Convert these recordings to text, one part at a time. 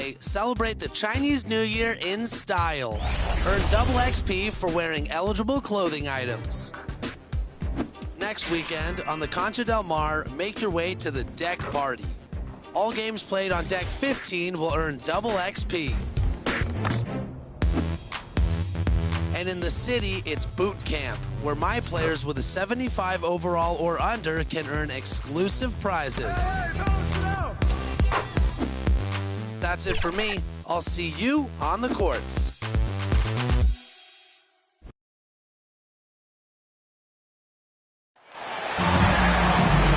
Day, celebrate the Chinese New Year in style. Earn double XP for wearing eligible clothing items. Next weekend, on the Concha del Mar, make your way to the Deck Party. All games played on Deck 15 will earn double XP. And in the city, it's Boot Camp, where my players with a 75 overall or under can earn exclusive prizes. That's it for me. I'll see you on the courts.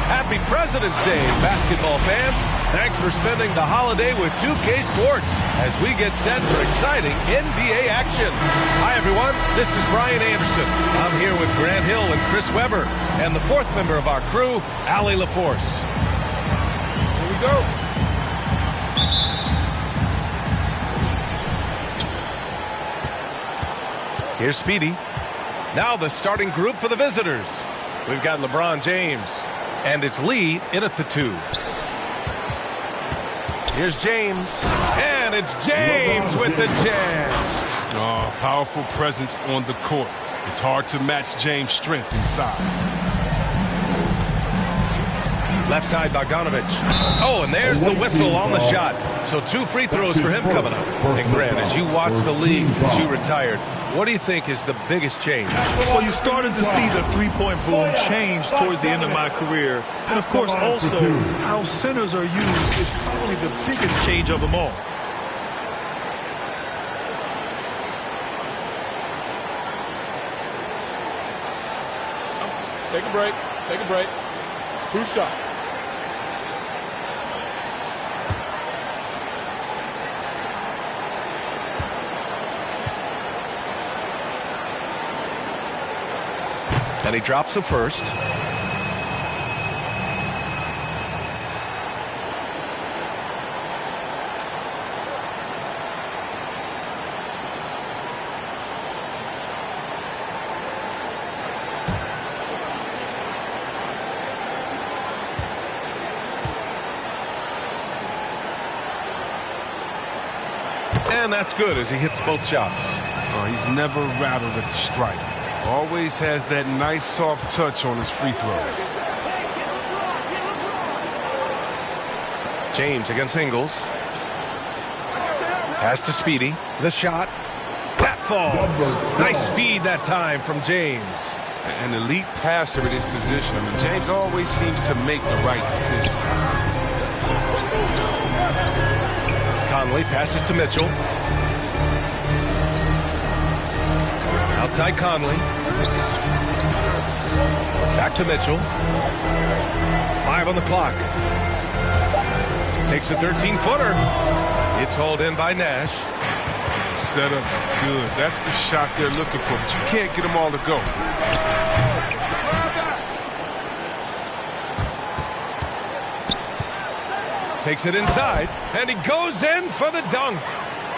Happy President's Day, basketball fans. Thanks for spending the holiday with 2K Sports as we get set for exciting NBA action. Hi, everyone. This is Brian Anderson. I'm here with Grant Hill and Chris Webber, and the fourth member of our crew, Allie LaForce. Here we go. Here's Speedy. Now the starting group for the visitors. We've got LeBron James. And it's Lee in at the 2. Here's James. And it's James with the jam. Oh, powerful presence on the court. It's hard to match James' strength inside. Left side, Bogdanovic. Oh, and there's the whistle on the shot. So 2 free throws for him coming up. And Grant, as you watch the league since you retired, what do you think is the biggest change? Well, you started to see the three-point boom change towards the end of my career. And, of course, also how centers are used is probably the biggest change of them all. Take a break. Take a break. 2 shots. And he drops the first. And that's good as he hits both shots. Oh, he's never rattled at the stripe. Always has that nice soft touch on his free throws. James against Ingles. Pass to Speedy. The shot. That falls. Nice feed that time from James. An elite passer in his position. I mean, James always seems to make the right decision. Conley passes to Mitchell. Outside Conley. Back to Mitchell. 5 on the clock. Takes a 13-footer. It's hauled in by Nash. Setup's good. That's the shot they're looking for, but you can't get them all to go. Takes it inside, and he goes in for the dunk.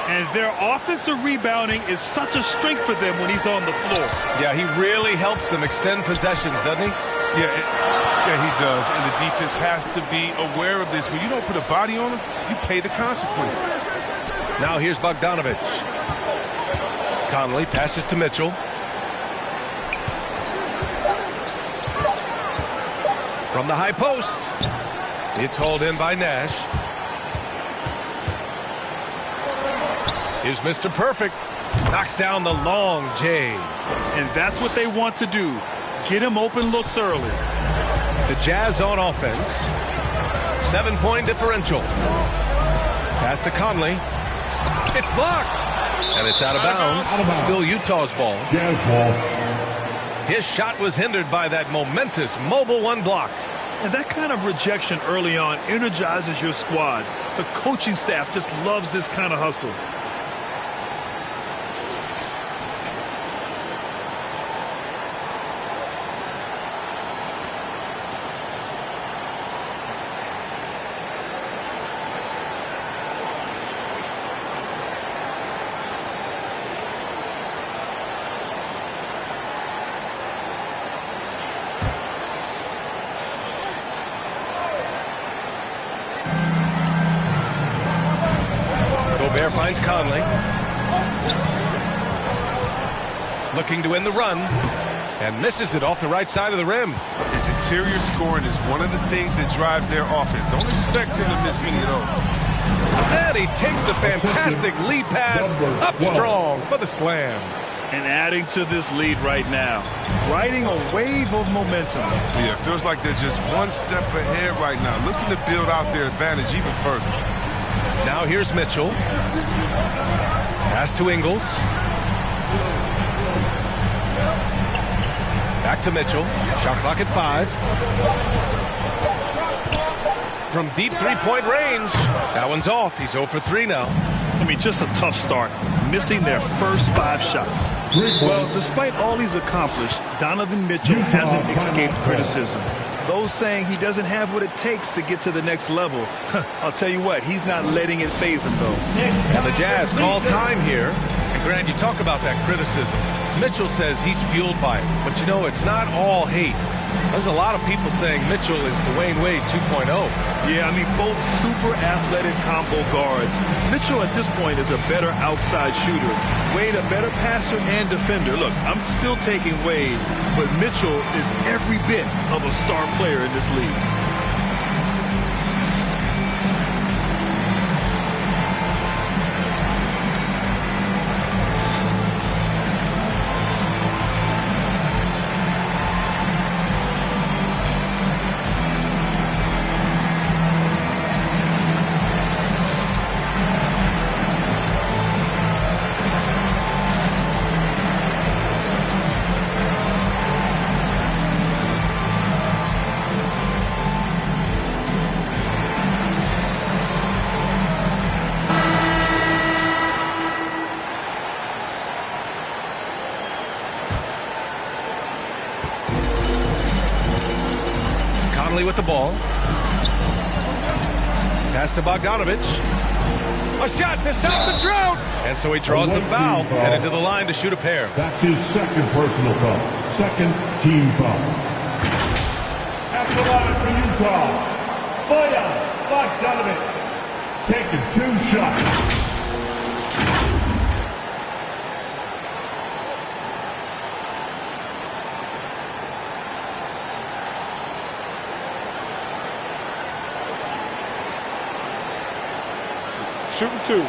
And their offensive rebounding is such a strength for them when he's on the floor. Yeah, he really helps them extend possessions, doesn't he? Yeah, he does. And the defense has to be aware of this. When you don't put a body on him, you pay the consequences. Now here's Bogdanovic. Conley passes to Mitchell. From the high post. It's hauled in by Nash. Here's Mr. Perfect. Knocks down the long J. And that's what they want to do. Get him open looks early. The Jazz on offense. 7-point differential. Pass to Conley. It's blocked. And it's out of bounds. Still Utah's ball. Jazz ball. His shot was hindered by that momentous mobile 1 block. And that kind of rejection early on energizes your squad. The coaching staff just loves this kind of hustle. Gobert finds Conley. Looking to win the run. And misses it off the right side of the rim. His interior scoring is one of the things that drives their offense. Don't expect him to miss many of those. And he takes the fantastic lead pass up strong for the slam. And adding to this lead right now, riding a wave of momentum. Yeah, it feels like they're just one step ahead right now, looking to build out their advantage even further. Now here's Mitchell. Pass to Ingles. Back to Mitchell. Shot clock at 5. From deep three-point range. That one's off. He's 0 for 3 now. I mean, just a tough start. Missing their first 5 shots. Well, despite all he's accomplished, Donovan Mitchell hasn't escaped criticism. Those saying he doesn't have what it takes to get to the next level. I'll tell you what, he's not letting it faze him, though. And the Jazz call time here. And Grant, you talk about that criticism. Mitchell says he's fueled by it. But, you know, it's not all hate. There's a lot of people saying Mitchell is Dwayne Wade 2.0. Yeah, I mean, both super athletic combo guards. Mitchell at this point is a better outside shooter. Wade a better passer and defender. Look, I'm still taking Wade, but Mitchell is every bit of a star player in this league. With the ball. Pass to Bogdanovic. A shot to stop the drought. And so he draws the foul. Headed to the line to shoot a pair. That's his second personal foul. Second team foul. At the line for Utah, Bojan Bogdanovic taking 2 shots. Shooting 2.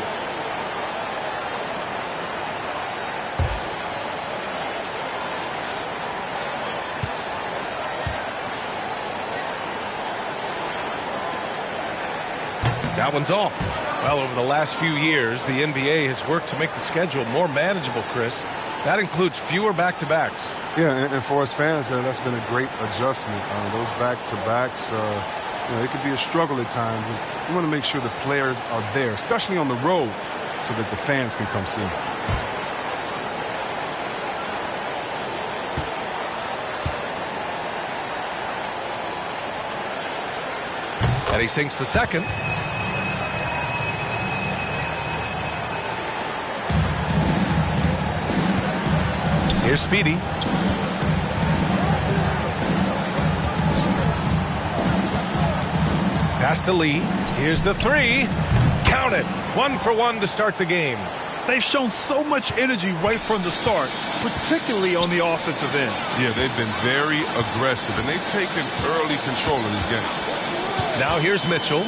That one's off. Well, over the last few years, the NBA has worked to make the schedule more manageable, Chris. That includes fewer back-to-backs. Yeah, and for us fans, that's been a great adjustment. Those back-to-backs, it could be a struggle at times. And you want to make sure the players are there, especially on the road, so that the fans can come see them. And he sinks the second. Here's Speedy. Pass to Lee. Here's the 3. Count it. 1 for 1 to start the game. They've shown so much energy right from the start, particularly on the offensive end. Yeah, they've been very aggressive, and they've taken early control of this game. Now here's Mitchell.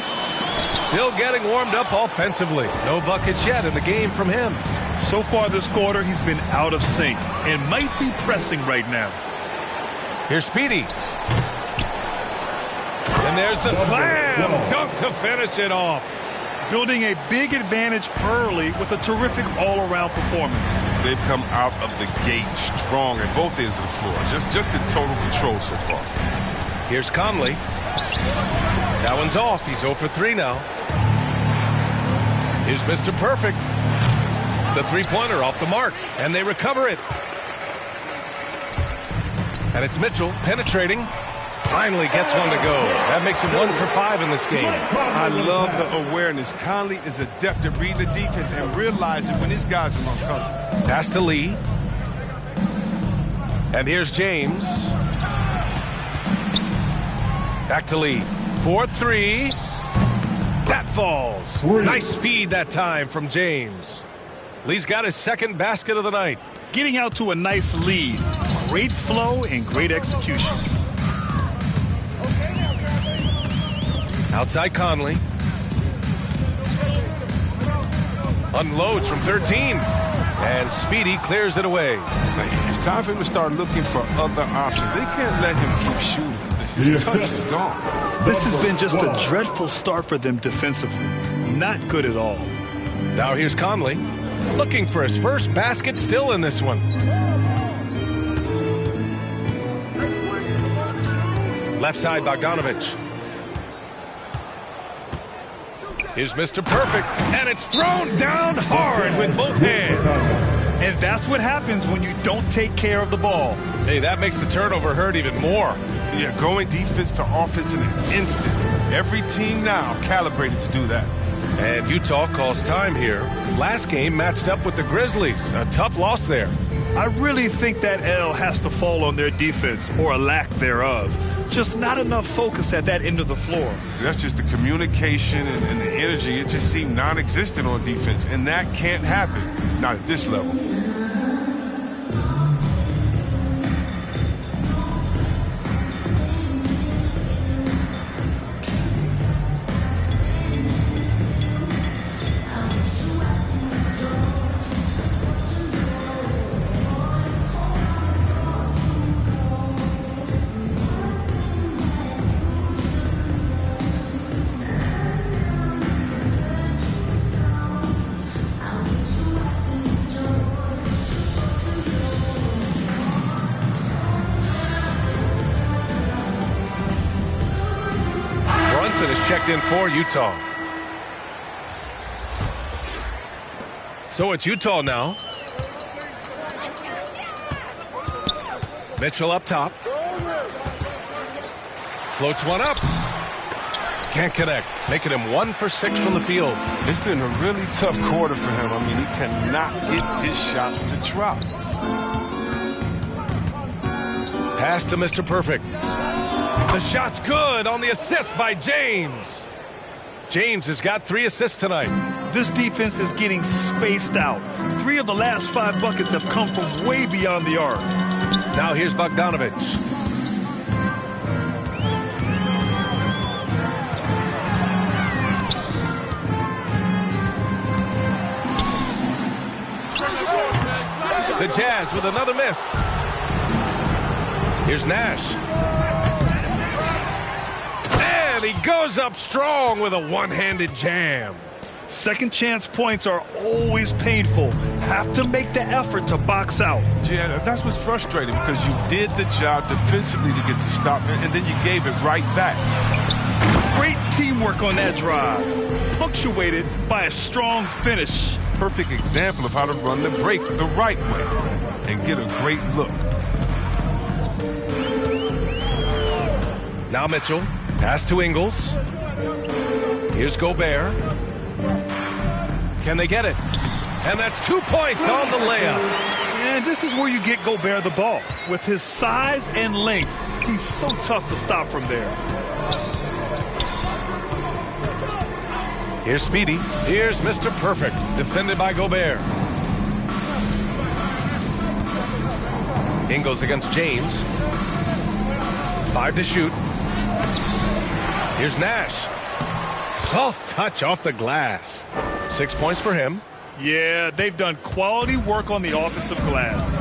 Still getting warmed up offensively. No buckets yet in the game from him. So far this quarter, he's been out of sync and might be pressing right now. Here's Speedy. And there's the slam. Dunk to finish it off. Building a big advantage early with a terrific all-around performance. They've come out of the gate strong at both ends of the floor. Just in total control so far. Here's Conley. That one's off. He's 0 for 3 now. Here's Mr. Perfect. The three-pointer off the mark, and they recover it. And it's Mitchell penetrating. Finally gets one to go. That makes him 1 for 5 in this game. I love the awareness. Conley is adept at reading the defense and realizing when his guys are on cover. Pass to Lee. And here's James. Back to Lee. 4-3. That falls. Nice feed that time from James. Lee's got his second basket of the night. Getting out to a nice lead. Great flow and great execution. Outside Conley. Unloads from 13. And Speedy clears it away. It's time for him to start looking for other options. They can't let him keep shooting. His touch is gone. This has been just a dreadful start for them defensively. Not good at all. Now here's Conley. Looking for his first basket still in this one. Left side Bogdanovich. Here's Mr. Perfect, and it's thrown down hard with both hands. And that's what happens when you don't take care of the ball. Hey, that makes the turnover hurt even more. Yeah, going defense to offense in an instant. Every team now calibrated to do that. And Utah calls time here. Last game matched up with the Grizzlies. A tough loss there. I really think that L has to fall on their defense, or a lack thereof. Just not enough focus at that end of the floor. That's just the communication and the energy. It just seemed non-existent on defense, and that can't happen. Not at this level. Is checked in for Utah. So it's Utah now. Mitchell up top. Floats one up. Can't connect. Making him 1 for 6 from the field. It's been a really tough quarter for him. I mean, he cannot get his shots to drop. Pass to Mr. Perfect. The shot's good on the assist by James. James has got 3 assists tonight. This defense is getting spaced out. 3 of the last 5 buckets have come from way beyond the arc. Now here's Bogdanovich. The Jazz with another miss. Here's Nash. He goes up strong with a one-handed jam. Second chance points are always painful. Have to make the effort to box out. Yeah, that's what's frustrating because you did the job defensively to get the stop, and then you gave it right back. Great teamwork on that drive. Punctuated by a strong finish. Perfect example of how to run the break the right way and get a great look. Now Mitchell. Pass to Ingles. Here's Gobert. Can they get it? And that's 2 points on the layup. And this is where you get Gobert the ball. With his size and length, he's so tough to stop from there. Here's Speedy. Here's Mr. Perfect. Defended by Gobert. Ingles against James. 5 to shoot. Here's Nash. Soft touch off the glass. 6 points for him. Yeah, they've done quality work on the offensive glass.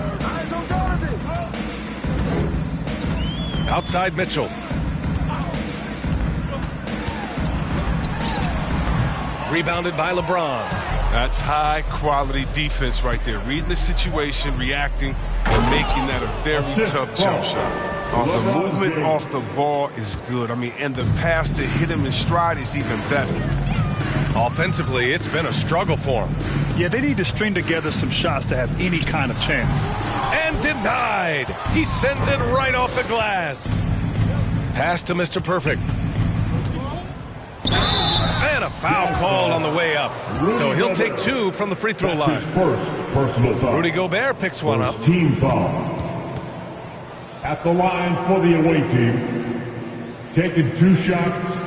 Outside Mitchell. Rebounded by LeBron. That's high-quality defense right there. Reading the situation, reacting, and making that a very tough jump shot. The movement off the ball is good. I mean, and the pass to hit him in stride is even better. Offensively, it's been a struggle for him. Yeah, they need to string together some shots to have any kind of chance. And denied. He sends it right off the glass. Pass to Mr. Perfect. And a foul called on the way up. So he'll take 2 from the free throw line. First personal foul. Rudy Gobert picks one up. Team foul. At the line for the away team, taking 2 shots.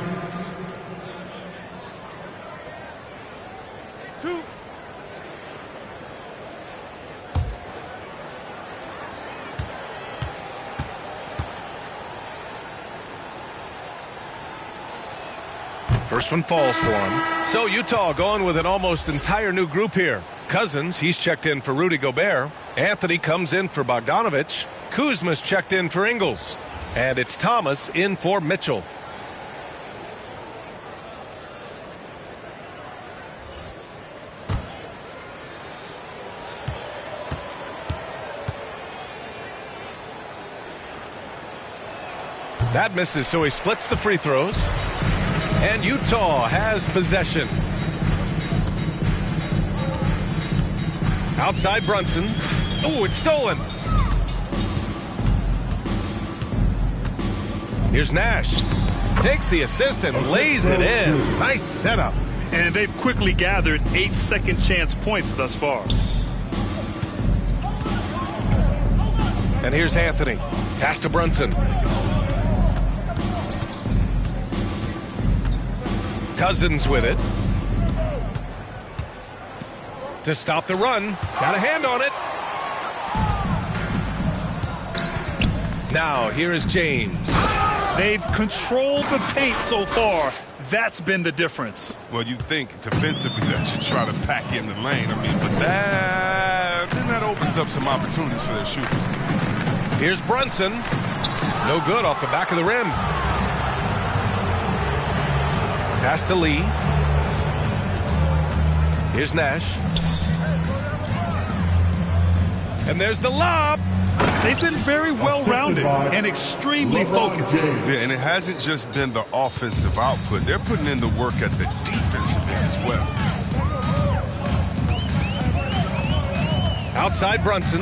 First one falls for him. So Utah going with an almost entire new group here. Cousins, he's checked in for Rudy Gobert. Anthony comes in for Bogdanovich. Kuzma's checked in for Ingles. And it's Thomas in for Mitchell. That misses, so he splits the free throws. And Utah has possession. Outside Brunson. Oh, it's stolen. Here's Nash. Takes the assist and lays it in. Nice setup. And they've quickly gathered 8 second chance points thus far. And here's Anthony. Pass to Brunson. Cousins with it. To stop the run. Got a hand on it. Now, here is James. They've controlled the paint so far. That's been the difference. Well, you think defensively that you try to pack in the lane. I mean, but then that opens up some opportunities for their shooters. Here's Brunson. No good off the back of the rim. Pass to Lee. Here's Nash. And there's the lob. They've been very well-rounded and extremely focused. Yeah, and it hasn't just been the offensive output. They're putting in the work at the defensive end as well. Outside Brunson.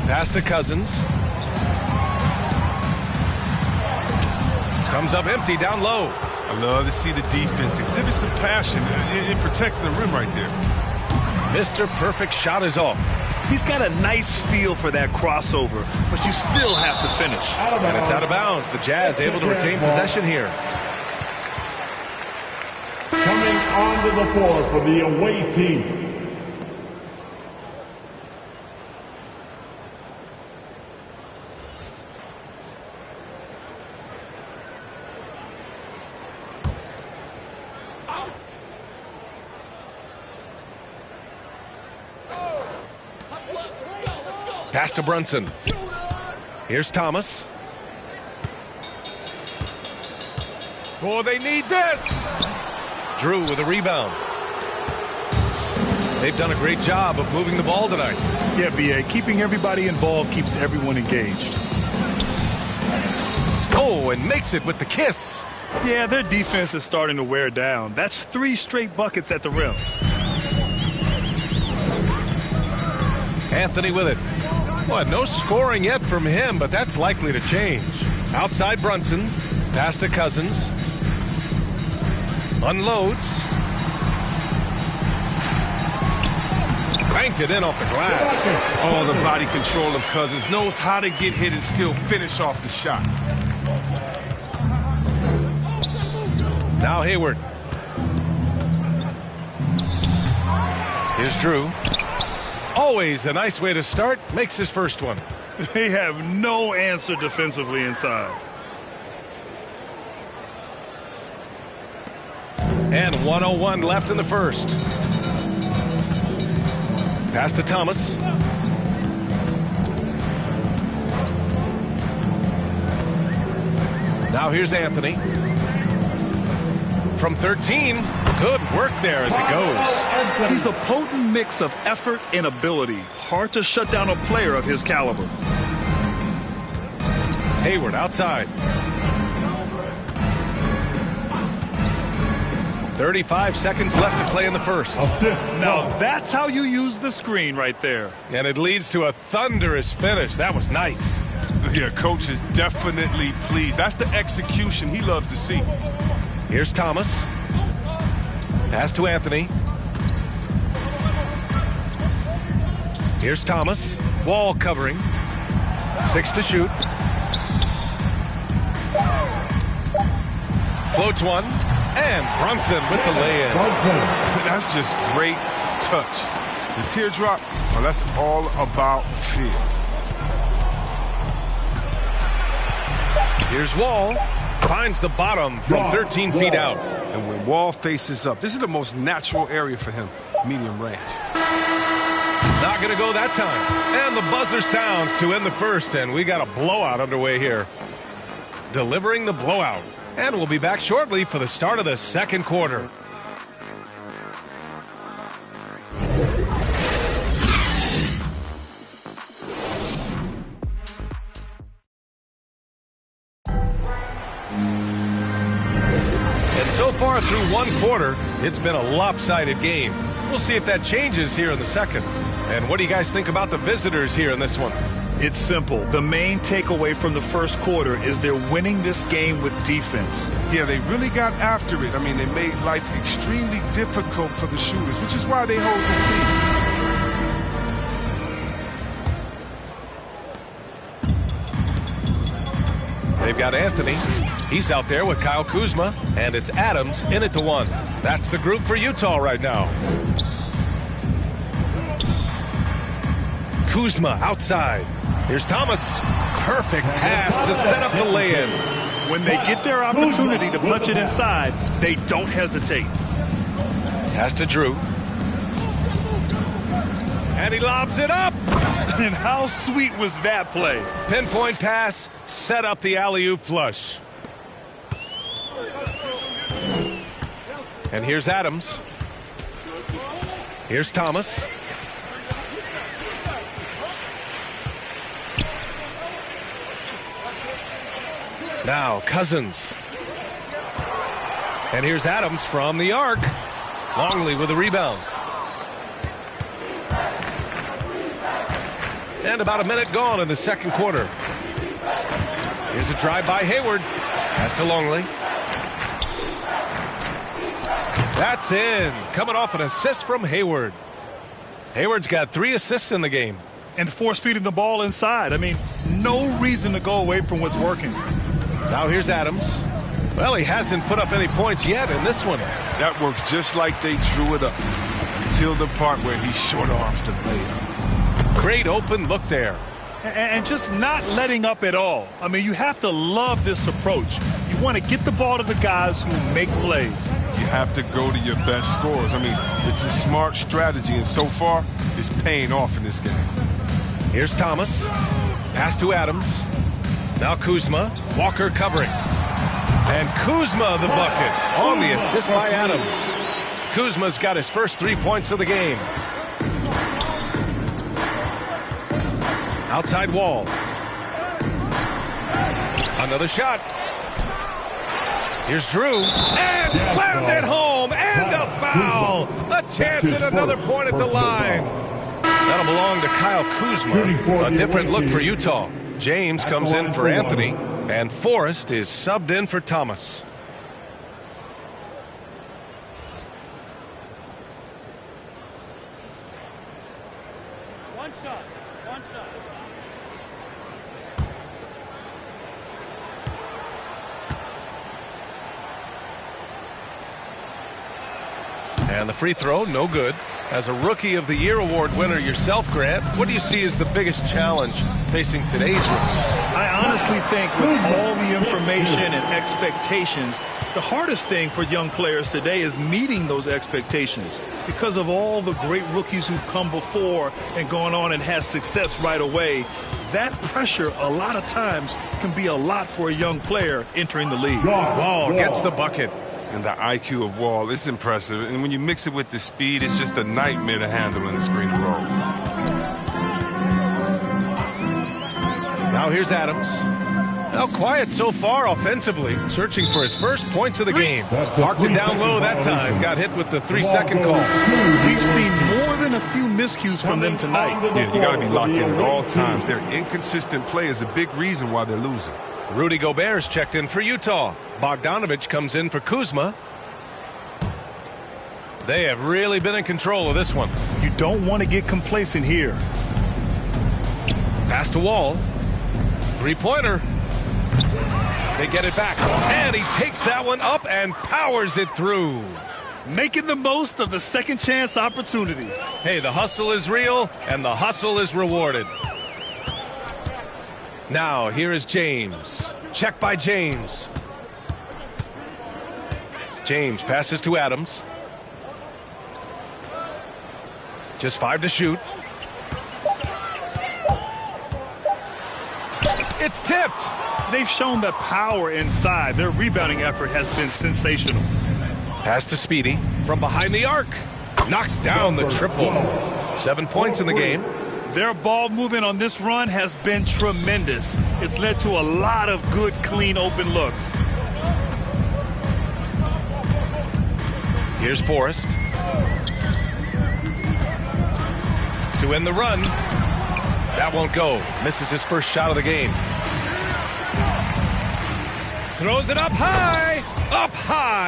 Pass to Cousins. Comes up empty down low. I love to see the defense exhibit some passion in protecting the rim right there. Mr. Perfect shot is off. He's got a nice feel for that crossover, but you still have to finish. And it's out of bounds. The Jazz able to retain possession here. Coming onto the floor for the away team. Pass to Brunson. Here's Thomas. Oh, they need this. Drew with a rebound. They've done a great job of moving the ball tonight. Yeah, B.A. Keeping everybody involved keeps everyone engaged. Oh, and makes it with the kiss. Yeah, their defense is starting to wear down. That's 3 straight buckets at the rim. Anthony with it. Well, no scoring yet from him, but that's likely to change. Outside Brunson. Pass to Cousins. Unloads. Cranked it in off the glass. Oh, the body control of Cousins. Knows how to get hit and still finish off the shot. Now Hayward. Here's Drew. Always a nice way to start. Makes his first one. They have no answer defensively inside. And 1:01 left in the first. Pass to Thomas. Now here's Anthony. From 13. Good work there as it goes. He's a potent mix of effort and ability. Hard to shut down a player of his caliber. Hayward outside. 35 seconds left to play in the first. Now that's how you use the screen right there. And it leads to a thunderous finish. That was nice. Yeah, coach is definitely pleased. That's the execution he loves to see. Here's Thomas. Pass to Anthony. Here's Thomas. Wall covering. 6 to shoot. Floats one. And Brunson with the lay-in. That's just great touch. The teardrop, well, that's all about feel. Here's Wall. Finds the bottom from 13 feet out. And when Wall faces up, this is the most natural area for him, medium range. Not going to go that time. And the buzzer sounds to end the first, and we got a blowout underway here. Delivering the blowout. And we'll be back shortly for the start of the second quarter. And so far through one quarter, it's been a lopsided game. We'll see if that changes here in the second. And what do you guys think about the visitors here in this one? It's simple. The main takeaway from the first quarter is they're winning this game with defense. Yeah, they really got after it. I mean, they made life extremely difficult for the shooters, which is why they hold the lead. They've got Anthony. He's out there with Kyle Kuzma, and it's Adams in it to one. That's the group for Utah right now. Kuzma outside. Here's Thomas. Perfect pass to set up the lay-in. When they get their opportunity to punch it inside, they don't hesitate. Pass to Drew. And he lobs it up. And how sweet was that play? Pinpoint pass, set up the alley-oop flush. And here's Adams. Here's Thomas. Now Cousins. And here's Adams from the arc. Longley with a rebound. And about a minute gone in the second quarter. Here's a drive by Hayward. Pass to Longley. That's in. Coming off an assist from Hayward. Hayward's got 3 assists in the game. And force feeding the ball inside. I mean, no reason to go away from what's working. Now here's Adams. Well, he hasn't put up any points yet in this one. That works just like they drew it up until the part where he short arms the layup. Great open look there. And just not letting up at all. I mean, you have to love this approach. You want to get the ball to the guys who make plays. You have to go to your best scorers. I mean, it's a smart strategy, and so far, it's paying off in this game. Here's Thomas. Pass to Adams. Now Kuzma. Walker covering. And Kuzma the bucket on the assist by Adams. Kuzma's got his first 3 points of the game. Outside Wall. Another shot. Here's Drew. And slammed it home. And a foul. A chance at another point at the line. That'll belong to Kyle Kuzma. A different look for Utah. James comes in for Anthony. And Forrest is subbed in for Thomas. One shot. And the free throw, no good. As a Rookie of the Year award winner yourself, Grant, what do you see as the biggest challenge facing today's rookies? I honestly think with all the information and expectations, the hardest thing for young players today is meeting those expectations because of all the great rookies who've come before and gone on and had success right away. That pressure a lot of times can be a lot for a young player entering the league. Wall gets the bucket. And the IQ of Wall is impressive. And when you mix it with the speed, it's just a nightmare to handle in the screen and roll. Now here's Adams. Well, quiet so far offensively, searching for his first points of the game. Marked it down low that time. Got hit with the 3-second call. We've seen more than a few miscues from them tonight. Yeah, you got to be locked in at all times. Their inconsistent play is a big reason why they're losing. Rudy Gobert's checked in for Utah. Bogdanovich comes in for Kuzma. They have really been in control of this one. You don't want to get complacent here. Pass to Wall. Three-pointer. They get it back. And he takes that one up and powers it through. Making the most of the second chance opportunity. Hey, the hustle is real, and the hustle is rewarded. Now, here is James. check by James. James passes to Adams. Just 5 to shoot. It's tipped. They've shown the power inside. Their rebounding effort has been sensational. Pass to Speedy from behind the arc. Knocks down the triple. 7 points in the game. Their ball movement on this run has been tremendous. It's led to a lot of good, clean, open looks. Here's Forrest. To end the run. That won't go. Misses his first shot of the game. Throws it up high,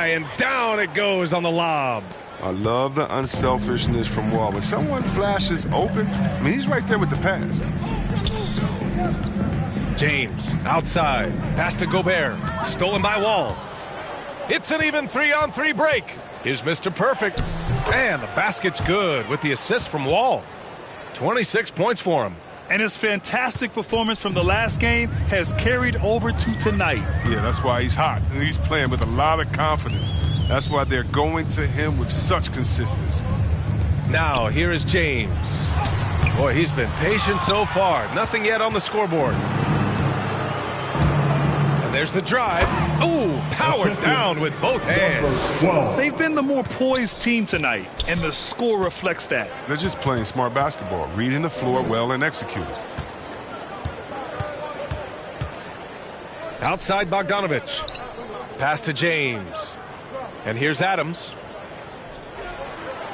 and down it goes on the lob. I love the unselfishness from Wall. When someone flashes open, I mean, he's right there with the pass. James, outside. Pass to Gobert. Stolen by Wall. It's an even 3-on-3 break. Here's Mr. Perfect. And the basket's good with the assist from Wall. 26 points for him. And his fantastic performance from the last game has carried over to tonight. Yeah, that's why he's hot. He's playing with a lot of confidence. That's why they're going to him with such consistency. Now, here is James. Boy, he's been patient so far. Nothing yet on the scoreboard. And there's the drive. Ooh, powered down with both hands. They've been the more poised team tonight, and the score reflects that. They're just playing smart basketball, reading the floor well and executing. Outside Bogdanovich. Pass to James. And here's Adams.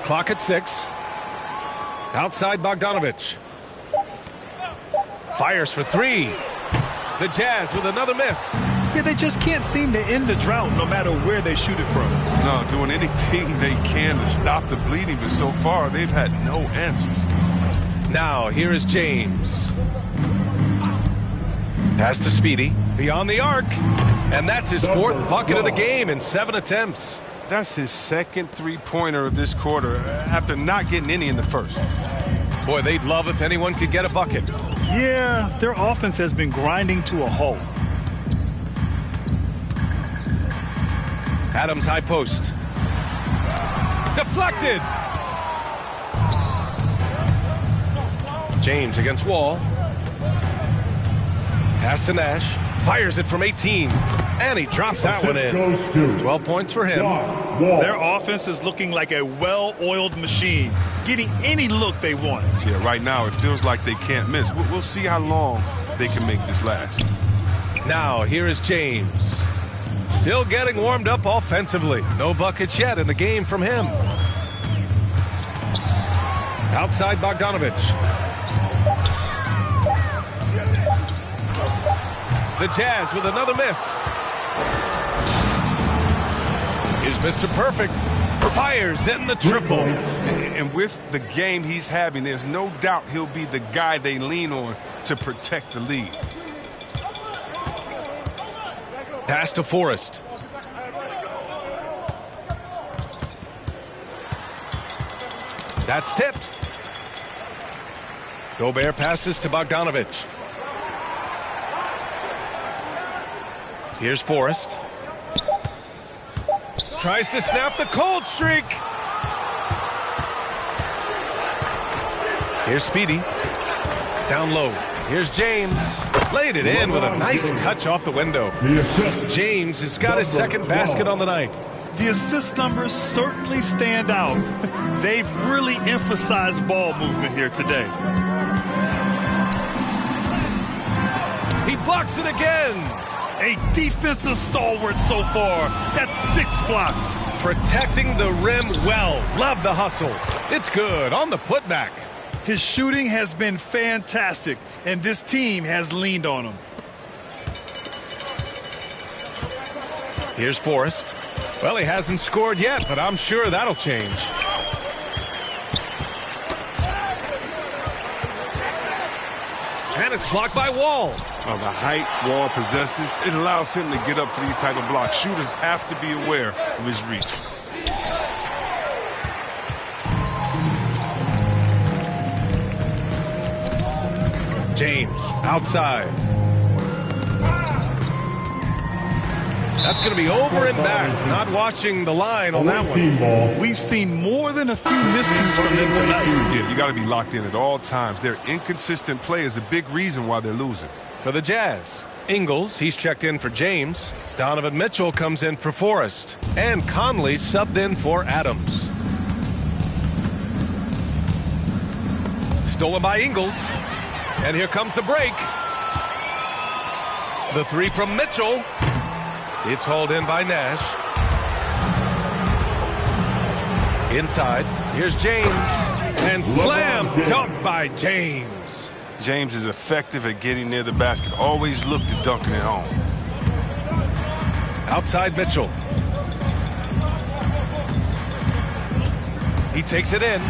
Clock at 6. Outside Bogdanovich. Fires for 3. The Jazz with another miss. Yeah, they just can't seem to end the drought no matter where they shoot it from. No, doing anything they can to stop the bleeding, but so far they've had no answers. Now, here is James. Pass to Speedy. Beyond the arc. And that's his 4th bucket of the game in 7 attempts. That's his second three-pointer of this quarter after not getting any in the first. Boy, they'd love if anyone could get a bucket. Yeah, their offense has been grinding to a halt. Adams high post. Deflected. James against Wall. Pass to Nash. Fires it from 18. And he drops that one in. 12 points for him. Their offense is looking like a well-oiled machine, getting any look they want. Yeah, right now it feels like they can't miss. We'll see how long they can make this last. Now, here is James. Still getting warmed up offensively. No buckets yet in the game from him. Outside Bogdanovich. The Jazz with another miss. Here's Mr. Perfect. Fires in the triple. And with the game he's having, there's no doubt he'll be the guy they lean on to protect the lead. Pass to Forrest. That's tipped. Gobert passes to Bogdanovich. Here's Forrest. Tries to snap the cold streak. Here's Speedy. Down low. Here's James. Laid it in with a nice touch off the window. James has got his second basket on the night. The assist numbers certainly stand out. They've really emphasized ball movement here today. He blocks it again. A defensive stalwart so far. That's 6 blocks. Protecting the rim well. Love the hustle. It's good on the putback. His shooting has been fantastic, and this team has leaned on him. Here's Forrest. Well, he hasn't scored yet, but I'm sure that'll change. And it's blocked by Wall. Well, the height Wall possesses, it allows him to get up for these type of blocks. Shooters have to be aware of his reach. James outside. That's going to be over and back. Not watching the line on that one. We've seen more than a few miscues from them tonight. Yeah, you got to be locked in at all times. Their inconsistent play is a big reason why they're losing. For the Jazz, Ingles, he's checked in for James. Donovan Mitchell comes in for Forrest. And Conley subbed in for Adams. Stolen by Ingles. And here comes the break. The three from Mitchell. It's hauled in by Nash. Inside. Here's James. And slam dunk by James. James is effective at getting near the basket. Always look to dunking it home. Outside Mitchell. He takes it in.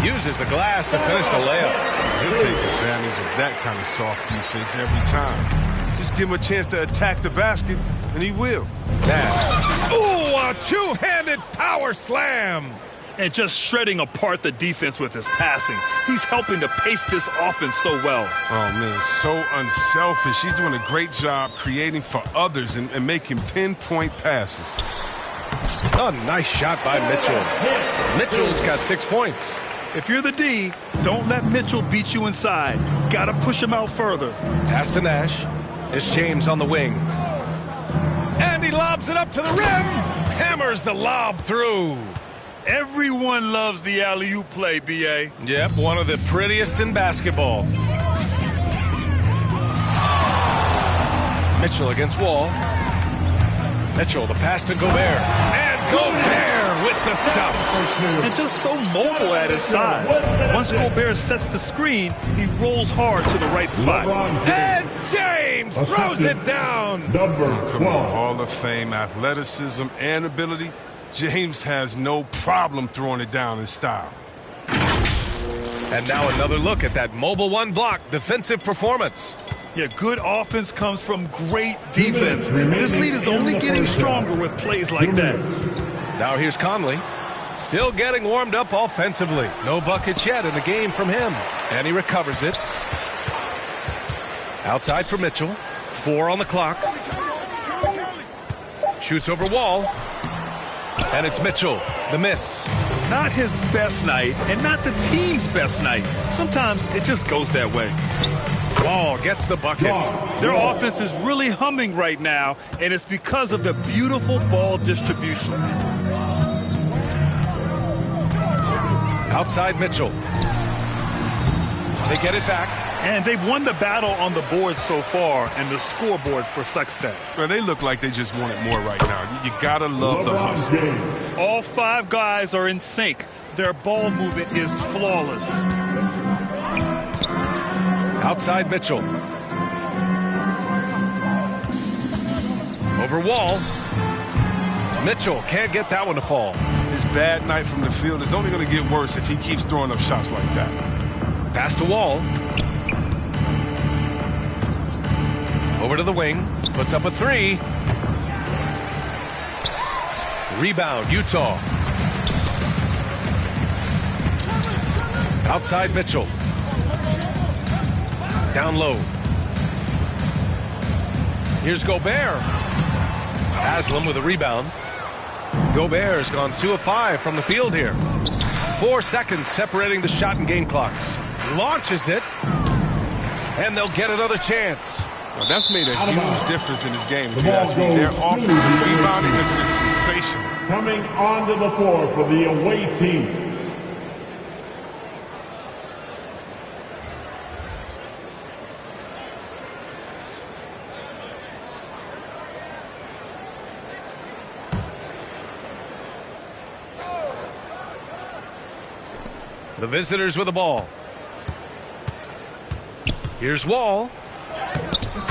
Uses the glass to finish the layup. He'll take advantage of that kind of soft defense every time. Just give him a chance to attack the basket, and he will. Now, ooh, a two-handed power slam. And just shredding apart the defense with his passing. He's helping to pace this offense so well. Oh, man, so unselfish. He's doing a great job creating for others and making pinpoint passes. A nice shot by Mitchell. Mitchell's got 6 points. If you're the D, don't let Mitchell beat you inside. Got to push him out further. Pass to Nash. It's James on the wing. And he lobs it up to the rim. Hammers the lob through. Everyone loves the alley-oop play, B.A. Yep, one of the prettiest in basketball. Mitchell against Wall. Mitchell, the pass to Gobert. And Gobert with the stuff. And just so mobile at his size. Once Gobert sets the screen, he rolls hard to the right spot. And James throws it down. Number 12. Hall of Fame athleticism and ability. James has no problem throwing it down in style. And now another look at that mobile one block defensive performance. Yeah, good offense comes from great defense. This lead is only getting stronger with plays like that. Now here's Conley. Still getting warmed up offensively. No buckets yet in the game from him. And he recovers it. Outside for Mitchell. 4 on the clock. Shoots over Wall. And it's Mitchell, the miss. Not his best night, and not the team's best night. Sometimes it just goes that way. Wall gets the bucket. Their offense is really humming right now, and it's because of the beautiful ball distribution. Outside Mitchell. They get it back. And they've won the battle on the board so far, and the scoreboard reflects that. Well, they look like they just want it more right now. You gotta love the hustle. All 5 guys are in sync. Their ball movement is flawless. Outside Mitchell. Over Wall. Mitchell can't get that one to fall. His bad night from the field is only going to get worse if he keeps throwing up shots like that. Pass to Wall. Over to the wing. Puts up a 3. Rebound, Utah. Outside Mitchell. Down low. Here's Gobert. Haslam with a rebound. Gobert's gone 2 of 5 from the field here. 4 seconds separating the shot and game clocks. Launches it. And they'll get another chance. Well, that's made a huge difference in this game. If you ask me, their offensive rebounding has been sensational. Coming onto the floor for the away team. The visitors with the ball. Here's Wall.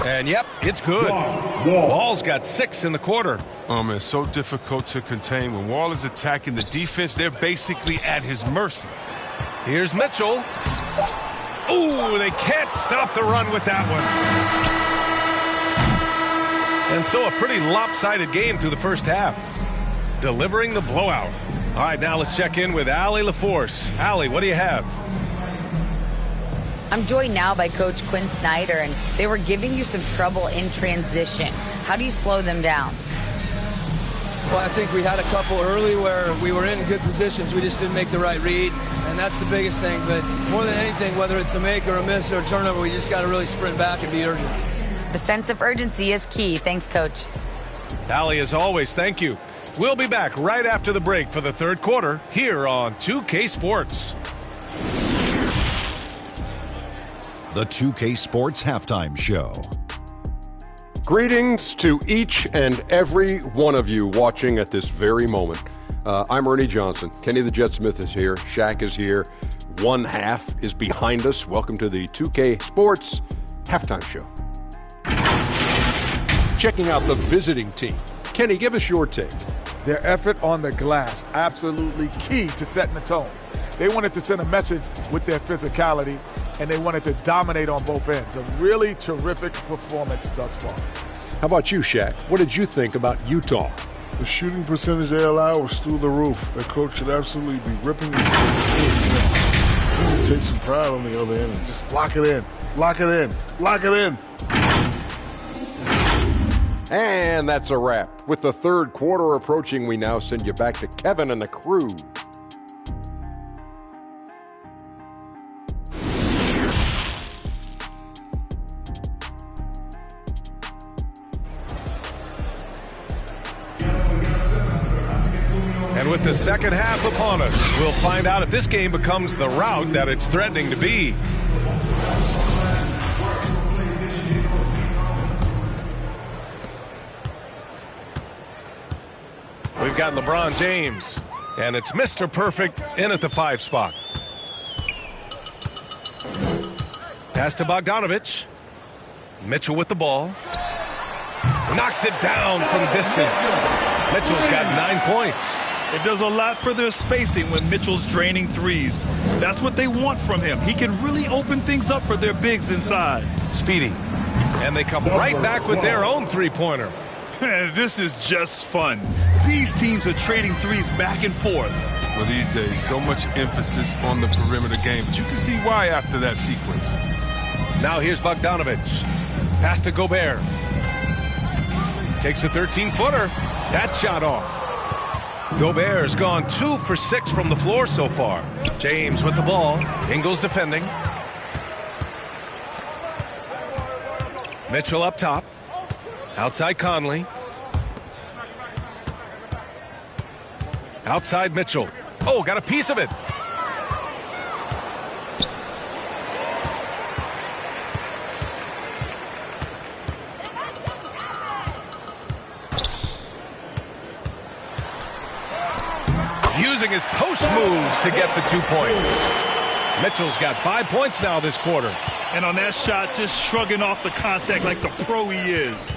And yep, it's good. Wall's got 6 in the quarter. Oh, man, so difficult to contain. When Wall is attacking the defense, they're basically at his mercy. Here's Mitchell. Ooh, they can't stop the run with that one. And so a pretty lopsided game through the first half. Delivering the blowout. All right, now let's check in with Allie LaForce. Allie, what do you have? I'm joined now by Coach Quinn Snyder, and they were giving you some trouble in transition. How do you slow them down? Well, I think we had a couple early where we were in good positions. We just didn't make the right read, and that's the biggest thing. But more than anything, whether it's a make or a miss or a turnover, we just got to really sprint back and be urgent. The sense of urgency is key. Thanks, Coach. Allie, as always, thank you. We'll be back right after the break for the third quarter here on 2K Sports. The 2K Sports Halftime Show. Greetings to each and every one of you watching at this very moment. I'm Ernie Johnson. Kenny the Jet Smith is here. Shaq is here. One half is behind us. Welcome to the 2K Sports Halftime Show. Checking out the visiting team. Kenny, give us your take. Their effort on the glass, absolutely key to setting the tone. They wanted to send a message with their physicality, and they wanted to dominate on both ends. A really terrific performance thus far. How about you, Shaq? What did you think about Utah? The shooting percentage they allow was through the roof. Their coach should absolutely be ripping the take some pride on the other end and just lock it in. Lock it in. Lock it in. And that's a wrap. With the third quarter approaching, we now send you back to Kevin and the crew. And with the second half upon us, we'll find out if this game becomes the rout that it's threatening to be. We've got LeBron James, and it's Mr. Perfect in at the 5 spot. Pass to Bogdanovic. Mitchell with the ball. Knocks it down from distance. Mitchell's got 9 points. It does a lot for their spacing when Mitchell's draining threes. That's what they want from him. He can really open things up for their bigs inside. Speedy. And they come right back with their own three-pointer. This is just fun. These teams are trading threes back and forth. Well, these days, so much emphasis on the perimeter game, but you can see why after that sequence. Now here's Bogdanovic. Pass to Gobert. Takes a 13-footer. That shot off. Gobert's gone 2 for 6 from the floor so far. James with the ball. Ingles defending. Mitchell up top. Outside Conley. Outside Mitchell. Oh, got a piece of it. Using his post moves to get the 2 points. Mitchell's got 5 points now this quarter. And on that shot, just shrugging off the contact like the pro he is.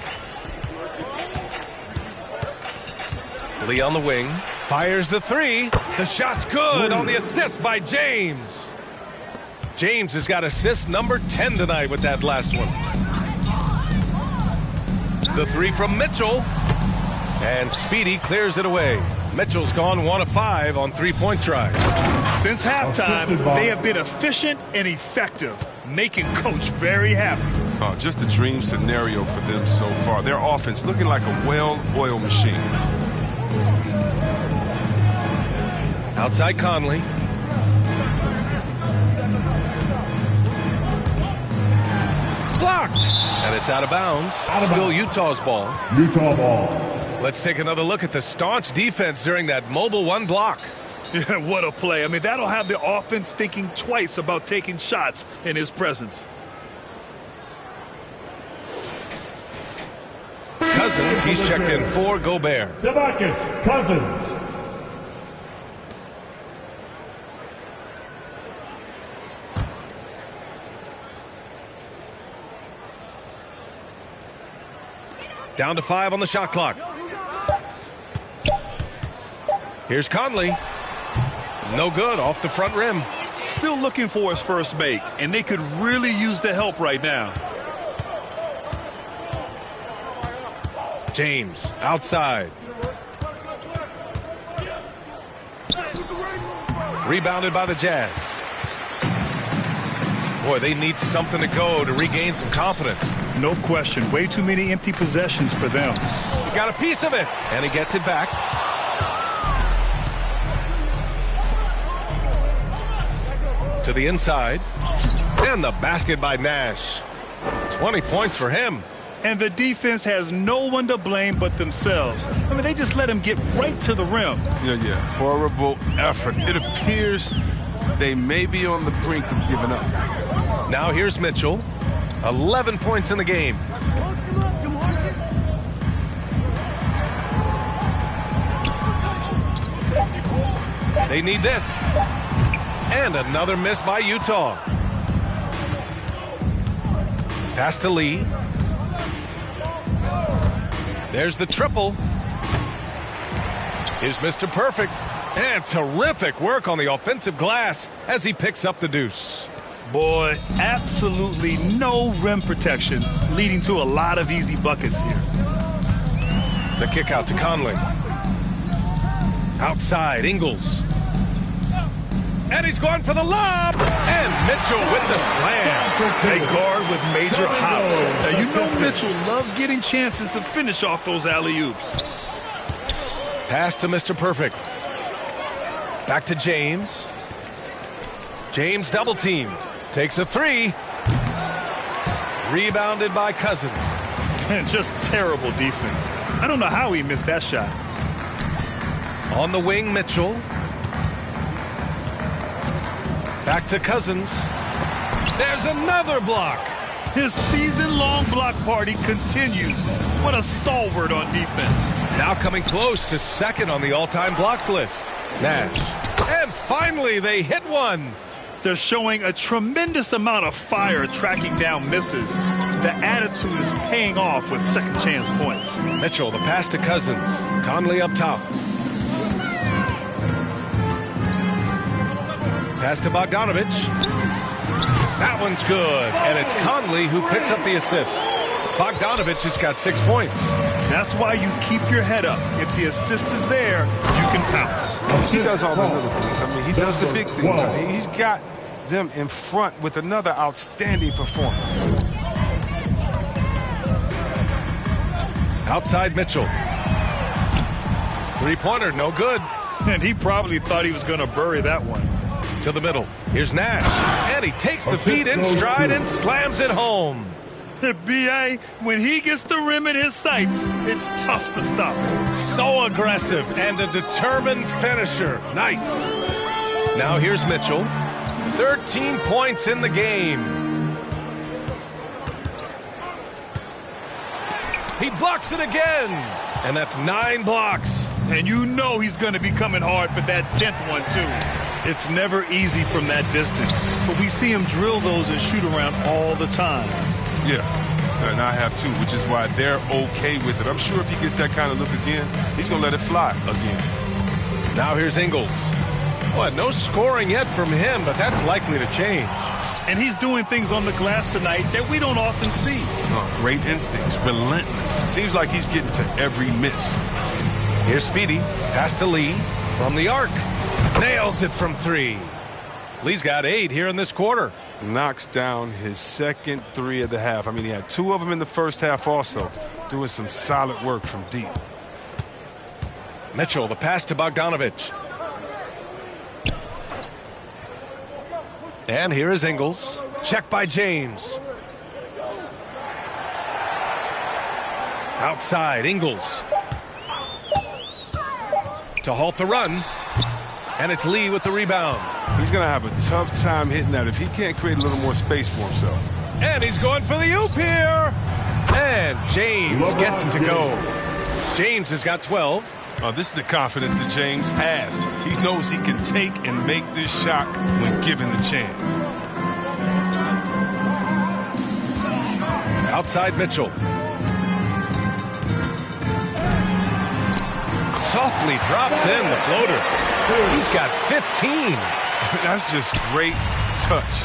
Lee on the wing. Fires the 3. The shot's good on the assist by James. James has got assist number 10 tonight with that last one. The 3 from Mitchell. And Speedy clears it away. Mitchell's gone 1 of 5 on 3-point tries. Since halftime, they have been efficient and effective, making Coach very happy. Oh, just a dream scenario for them so far. Their offense looking like a well-oiled machine. Outside Conley. Blocked. And it's out of bounds. Still Utah's ball. Utah ball. Let's take another look at the staunch defense during that mobile 1 block. Yeah, what a play. I mean, that'll have the offense thinking twice about taking shots in his presence. Cousins, he's checked in for Gobert. DeMarcus Cousins. Down to 5 on the shot clock. Here's Conley. No good, off the front rim. Still looking for his first make, and they could really use the help right now. James, outside. Rebounded by the Jazz. Boy, they need something to go to regain some confidence. No question. Way too many empty possessions for them. He got a piece of it, and he gets it back. To the inside. And the basket by Nash. 20 points for him. And the defense has no one to blame but themselves. I mean, they just let him get right to the rim. Yeah. Horrible effort. It appears they may be on the brink of giving up. Now here's Mitchell. 11 points in the game. They need this. And another miss by Utah. Pass to Lee. There's the triple. Here's Mr. Perfect. And terrific work on the offensive glass as he picks up the deuce. Boy, absolutely no rim protection, leading to a lot of easy buckets here. The kick out to Conley. Outside, Ingles. And he's going for the lob. And Mitchell with the slam. A guard with major hops. Now, you know Mitchell loves getting chances to finish off those alley-oops. Pass to Mr. Perfect. Back to James. James double-teamed. Takes a three. Rebounded by Cousins. And just terrible defense. I don't know how he missed that shot. On the wing, Mitchell. Back to Cousins. There's another block. His season-long block party continues. What a stalwart on defense. Now coming close to second on the all-time blocks list. Nash. And finally, they hit one. They're showing a tremendous amount of fire tracking down misses. The attitude is paying off with second chance points. Mitchell, the pass to Cousins. Conley up top. Pass to Bogdanovich. That one's good. And it's Conley who picks up the assist. Bogdanovich has got 6 points. That's why you keep your head up. If the assist is there, you can pounce. He does all the little things. I mean, he does the big things. I mean, he's got them in front with another outstanding performance. Outside Mitchell. Three-pointer, no good. And he probably thought he was going to bury that one. To the middle. Here's Nash. And he takes the feet in stride and slams it home. B.A., when he gets the rim in his sights, it's tough to stop. So aggressive and a determined finisher. Nice. Now here's Mitchell. 13 points in the game. He blocks it again. And that's 9 blocks. And you know he's going to be coming hard for that 10th one, too. It's never easy from that distance, but we see him drill those and shoot around all the time. Yeah, and I have too, which is why they're okay with it. I'm sure if he gets that kind of look again, he's going to let it fly again. Now here's Ingles. Well, no scoring yet from him, but that's likely to change. And he's doing things on the glass tonight that we don't often see. Great instincts, relentless. Seems like he's getting to every miss. Here's Speedy. Pass to Lee from the arc. Nails it from 3. Lee's got 8 here in this quarter. Knocks down his second 3 of the half. I mean, he had 2 of them in the first half also. Doing some solid work from deep. Mitchell, the pass to Bogdanovich. And here is Ingles. Check by James. Outside, Ingles. To halt the run. And it's Lee with the rebound. He's going to have a tough time hitting that if he can't create a little more space for himself. And he's going for the oop here. And James gets it to go. James has got 12. This is the confidence that James has. He knows he can take and make this shot when given the chance. Outside Mitchell. Softly drops in the floater. He's got 15. That's just great touch.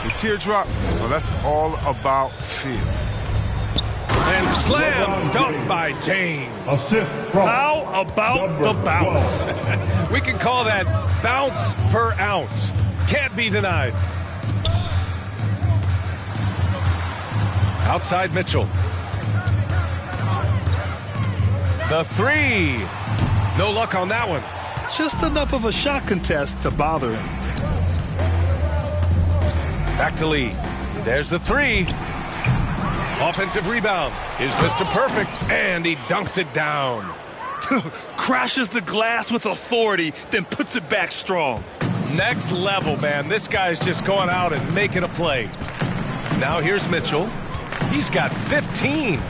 The teardrop, well, that's all about feel. And slam dunk by James. Assist from How about the bounce? We can call that bounce per ounce. Can't be denied. Outside Mitchell. The three. No luck on that one. Just enough of a shot contest to bother him. Back to Lee. There's the three. Offensive rebound. Is Mr. Perfect, and he dunks it down. Crashes the glass with authority, then puts it back strong. Next level, man. This guy's just going out and making a play. Now here's Mitchell. He's got 15.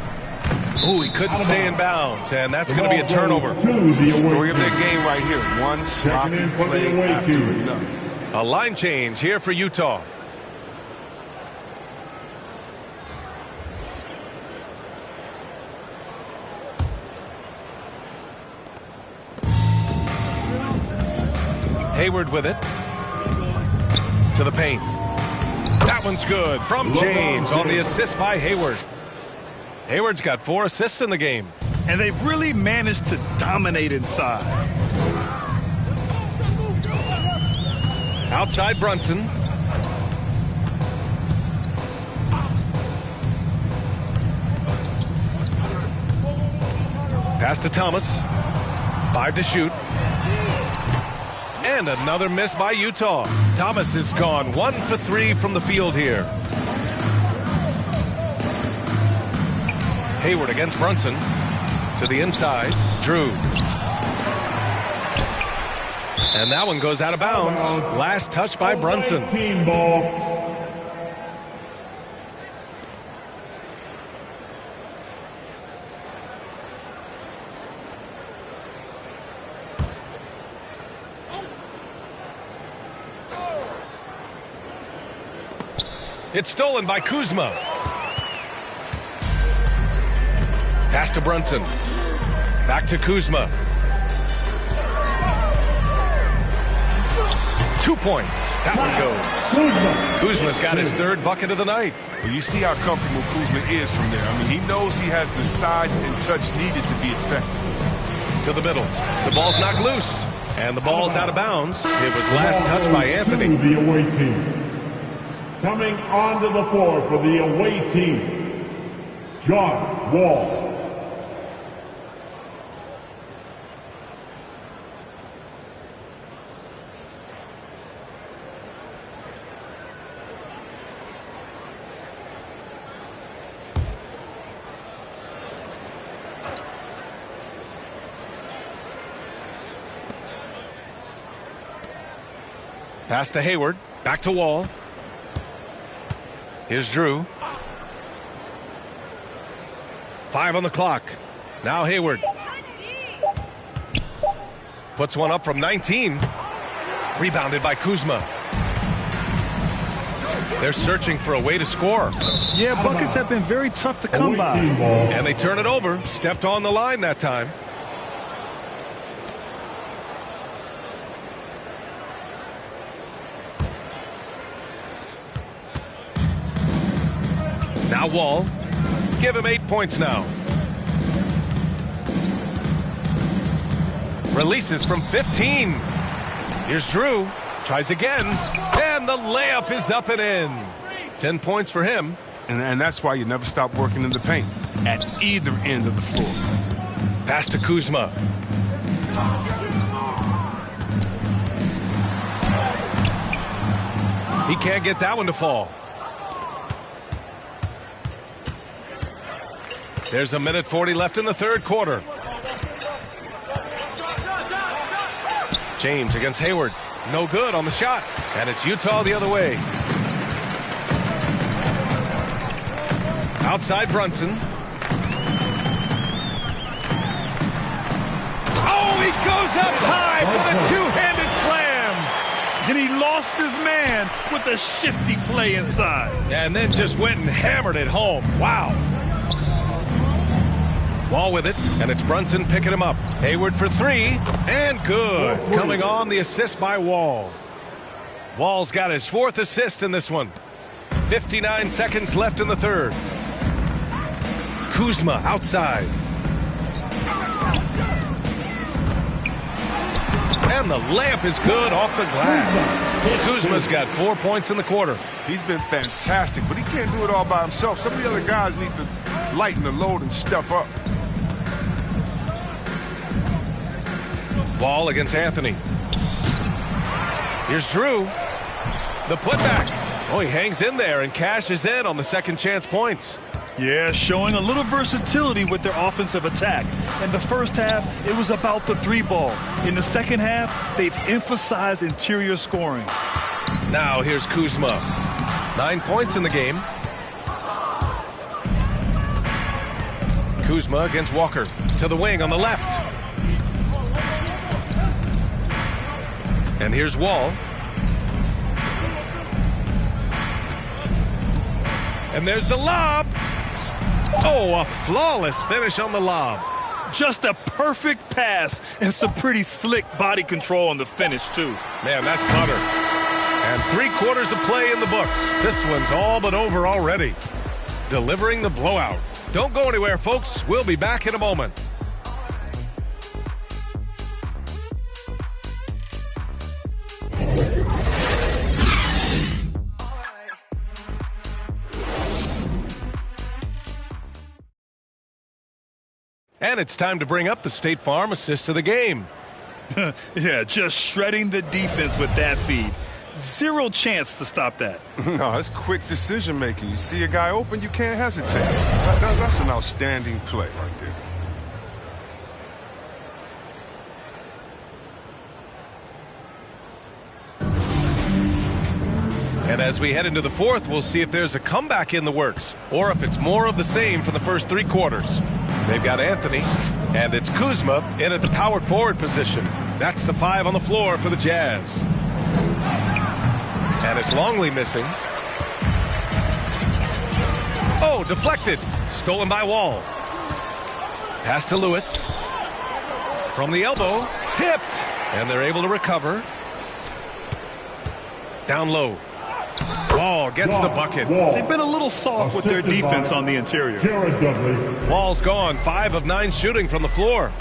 Oh, he couldn't stay in bounds, and that's going to be a turnover. Story of their game right here. One sloppy play after another. A line change here for Utah. Hayward with it. To the paint. That one's good from James on the assist by Hayward. Hayward's got 4 assists in the game. And they've really managed to dominate inside. Outside Brunson. Pass to Thomas. 5 to shoot. And another miss by Utah. Thomas is gone 1 for 3 from the field here. Hayward against Brunson. To the inside. Drew. And that one goes out of bounds. Last touch by Brunson. Team ball. It's stolen by Kuzma. Pass to Brunson. Back to Kuzma. 2 points. That one goes. Kuzma's got his 3rd bucket of the night. Well, you see how comfortable Kuzma is from there. I mean, he knows he has the size and touch needed to be effective. To the middle. The ball's knocked loose. And the ball's out of bounds. It was last touched by Anthony. The away team. Coming onto the floor for the away team, John Wall. Pass to Hayward. Back to Wall. Here's Drew. 5 on the clock. Now Hayward. Puts one up from 19. Rebounded by Kuzma. They're searching for a way to score. Yeah, buckets have been very tough to come by. And they turn it over. Stepped on the line that time. Now Wall. Give him 8 points now. Releases from 15. Here's Drew. Tries again. And the layup is up and in. 10 points for him. And that's why you never stop working in the paint at either end of the floor. Pass to Kuzma. He can't get that one to fall. There's a minute 40 left in the 3rd quarter. James against Hayward. No good on the shot. And it's Utah the other way. Outside Brunson. Oh, he goes up high for the two-handed slam. And he lost his man with a shifty play inside. And then just went and hammered it home. Wow. Wall with it, and it's Brunson picking him up. Hayward for 3, and good. Coming on the assist by Wall. Wall's got his 4th assist in this one. 59 seconds left in the 3rd. Kuzma outside. And the layup is good off the glass. Kuzma's got 4 points in the quarter. He's been fantastic, but he can't do it all by himself. Some of the other guys need to lighten the load and step up. Ball against Anthony. Here's Drew. The putback. Oh, he hangs in there and cashes in on the second chance points. Yeah, showing a little versatility with their offensive attack. In the first half, it was about the 3-ball. In the second half, they've emphasized interior scoring. Now here's Kuzma. 9 points in the game. Kuzma against Walker. To the wing on the left. And here's Wall. And there's the lob. Oh, a flawless finish on the lob. Just a perfect pass and some pretty slick body control on the finish, too. Man, that's butter. And 3/4 of play in the books. This one's all but over already. Delivering the blowout. Don't go anywhere, folks. We'll be back in a moment. And it's time to bring up the State Farm assist to the game. Yeah, just shredding the defense with that feed. Zero chance to stop that. No, it's quick decision making. You see a guy open, you can't hesitate. That's an outstanding play right there. And as we head into the fourth, we'll see if there's a comeback in the works or if it's more of the same from the first 3 quarters. They've got Anthony, and it's Kuzma in at the powered forward position. That's the 5 on the floor for the Jazz. And it's Longley missing. Oh, deflected. Stolen by Wall. Pass to Lewis. From the elbow, tipped. And they're able to recover. Down low. Wall gets the bucket. They've been a little soft with their defense on the interior. Wall's gone. 5 of 9 shooting from the floor.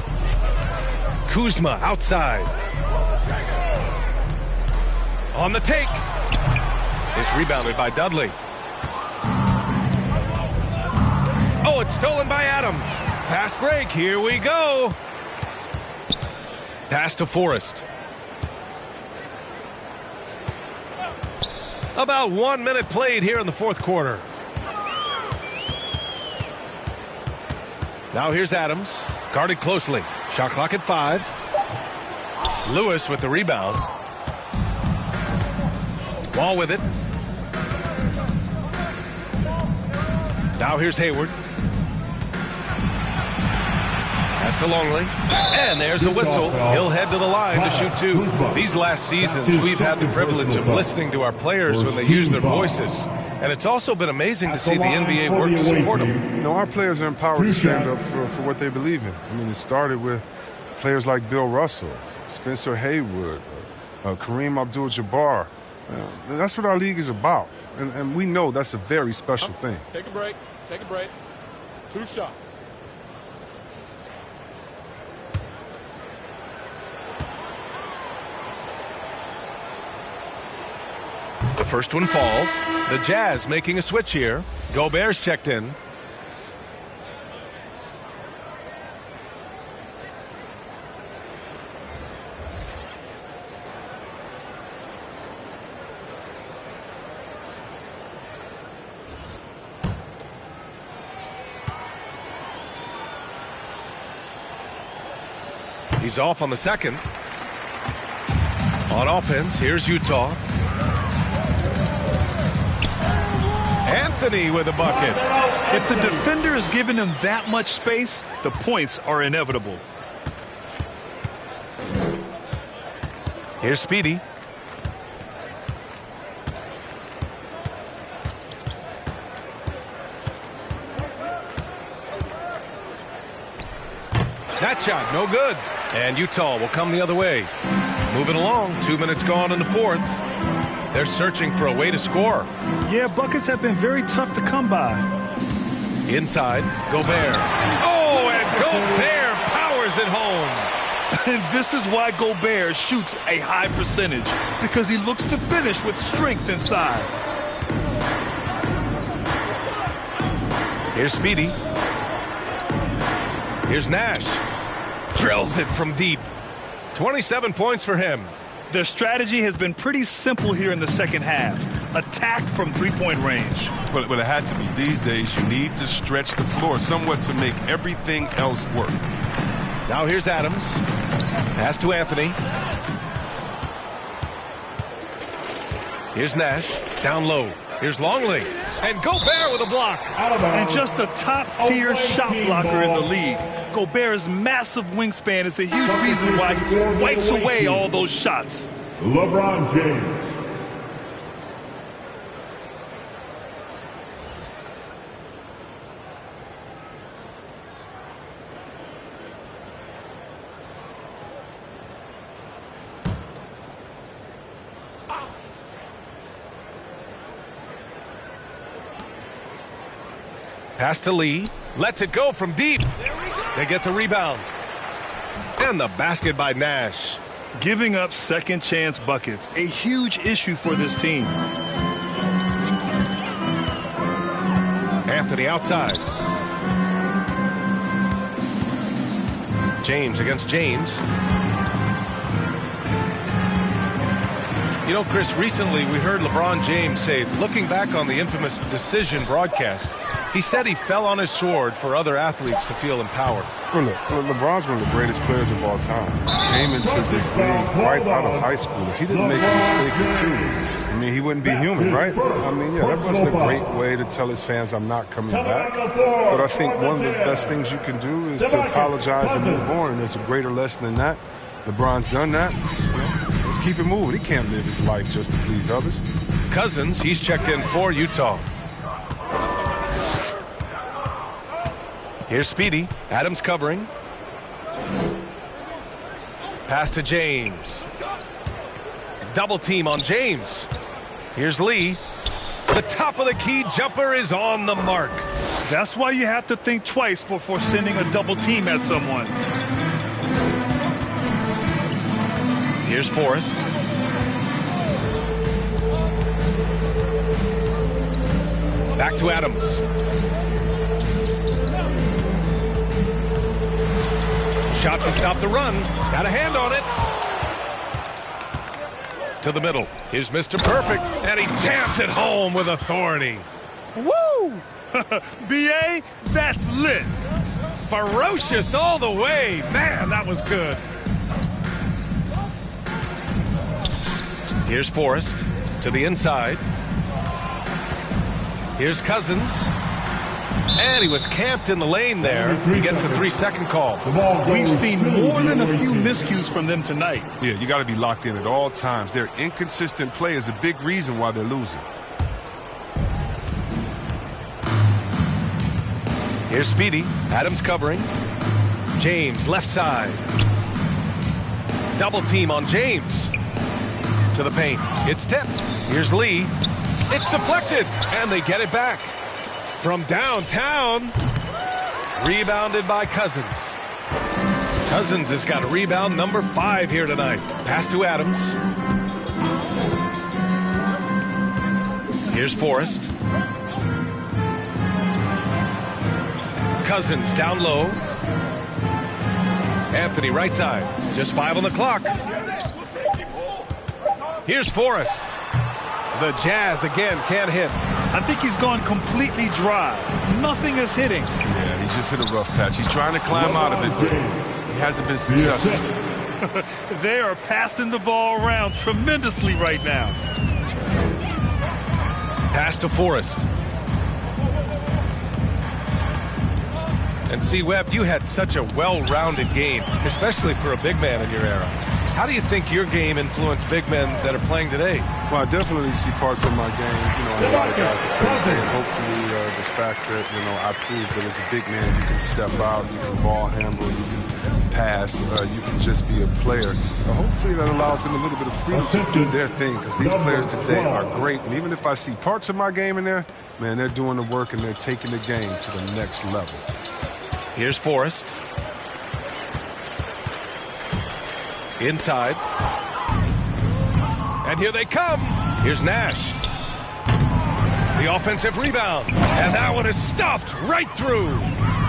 Kuzma outside. On the take. It's rebounded by Dudley. Oh, it's stolen by Adams. Fast break. Here we go. Pass to Forrest. About 1 minute played here in the fourth quarter. Now here's Adams. Guarded closely. Shot clock at 5. Lewis with the rebound. Wall with it. Now here's Hayward. Pass to Longley. And there's a whistle. He'll head to the line to shoot 2. These last seasons, we've had the privilege of listening to our players when they use their voices. And it's also been amazing to see the NBA work to support them. You know, our players are empowered to stand up for what they believe in. I mean, it started with players like Bill Russell, Spencer Haywood, Kareem Abdul-Jabbar. That's what our league is about. And we know that's a very special thing. Take a break. Take a break. 2 shots. The first one falls. The Jazz making a switch here. Gobert's checked in. He's off on the second. On offense, here's Utah. Anthony with a bucket. If the defender is giving him that much space, the points are inevitable. Here's Speedy. That shot, no good. And Utah will come the other way. Moving along, 2 minutes gone in the fourth. They're searching for a way to score. Yeah, buckets have been very tough to come by. Inside, Gobert. Oh, and Gobert powers it home. And this is why Gobert shoots a high percentage, because he looks to finish with strength inside. Here's Speedy. Here's Nash. Drills it from deep. 27 points for him. Their strategy has been pretty simple here in the second half. Attack from three-point range. But it had to be. These days, you need to stretch the floor somewhat to make everything else work. Now here's Adams. Pass to Anthony. Here's Nash. Down low. Here's Longley. And Gobert with a block. And just a top-tier shot blocker in the league. Gobert's massive wingspan is a huge reason why he wipes away all those shots. LeBron James. Pass to Lee. Lets it go from deep. They get the rebound. And the basket by Nash. Giving up second chance buckets, a huge issue for this team. Anthony outside. James against James. You know, Chris, recently we heard LeBron James say, looking back on the infamous decision broadcast, he said he fell on his sword for other athletes to feel empowered. Well, look, LeBron's one of the greatest players of all time. Came into this league right out of high school. If he didn't make a mistake or two, I mean, he wouldn't be human, right? I mean, yeah, that wasn't a great way to tell his fans, I'm not coming back. But I think one of the best things you can do is to apologize and move on, and there's a greater lesson than that. LeBron's done that. Let's keep it moving. He can't live his life just to please others. Cousins, he's checked in for Utah. Here's Speedy. Adams covering. Pass to James. Double team on James. Here's Lee. The top of the key jumper is on the mark. That's why you have to think twice before sending a double team at someone. Here's Forrest. Back to Adams. Shot to stop the run. Got a hand on it. To the middle. Here's Mr. Perfect. And he jams it home with authority. Woo! B.A., that's lit. Ferocious all the way. Man, that was good. Here's Forrest to the inside. Here's Cousins. And he was camped in the lane there. He gets a 3-second call. We've seen more than a few miscues from them tonight. Yeah, you got to be locked in at all times. Their inconsistent play is a big reason why they're losing. Here's Speedy. Adams covering. James left side. Double team on James. To the paint. It's tipped. Here's Lee. It's deflected. And they get it back. From downtown. Rebounded by Cousins. Cousins has got a rebound number 5 here tonight. Pass to Adams. Here's Forrest. Cousins down low. Anthony right side. Just 5 on the clock. Here's Forrest. The Jazz again can't hit. I think he's gone completely dry. Nothing is hitting. Yeah, he just hit a rough patch. He's trying to climb out of it, but he hasn't been successful. They are passing the ball around tremendously right now. Pass to Forrest. And see, Webb, you had such a well-rounded game, especially for a big man in your era. How do you think your game influenced big men that are playing today? Well, I definitely see parts of my game, and a lot of guys that play today. Hopefully, the fact that, I proved that as a big man, you can step out, you can ball handle, you can pass, you can just be a player. Hopefully, that allows them a little bit of freedom to do their thing, because these players today are great. And even if I see parts of my game in there, man, they're doing the work and they're taking the game to the next level. Here's Forrest. Inside. And here they come. Here's Nash. The offensive rebound. And that one is stuffed right through.